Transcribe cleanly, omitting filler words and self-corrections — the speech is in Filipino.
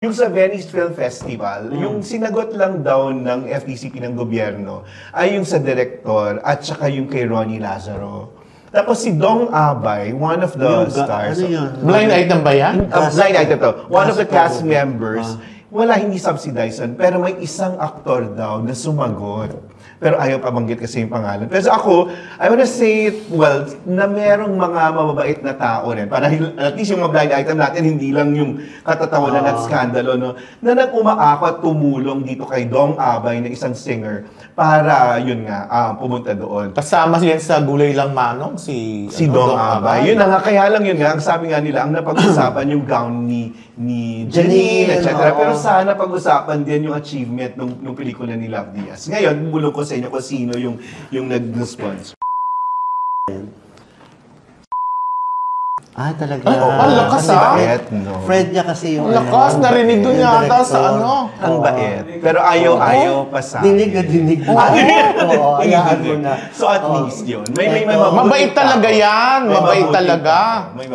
Yung sa Venice Film Festival, yung sinagot lang daw ng FDCP ng gobyerno ay yung sa director at saka yung kay Ronnie Lazaro. Tapos si Dong Abay, one of the stars. Ano yun? Blind item ba yan? Blind item to. One of the cast members, wala, hindi subsidized, pero may isang aktor daw na sumagot. Pero ayaw pa banggit kasi yung pangalan. Pero ako, I wanna say, well, na merong mga mababait na tao rin. Para at least yung mga blind item natin, hindi lang yung katatawanan at skandalo, no? Na nag-umaako at tumulong dito kay Dong Abay na isang singer para, yun nga, pumunta doon. Kasama siya sa Gulay Lang Manong, si Dong Abay. Yun na nga, kaya lang yun nga, ang sabi nga nila, ang napag-usapan yung gown ni Janine, etc. Pero sana pag-usapan din yung achievement ng pelikula ni Love Diaz. Ngayon, bulong ko sa inyo kung sino yung nag-response. Talaga. Ang lakas No. Friend niya kasi yung... Ang lakas, narinig doon yata sa ano. Ang bait. Pero ayaw pa sa Dinig na dinig. Oo, ayaan mo na. So at least yun. May Mabait talaga yan. Mabait talaga. May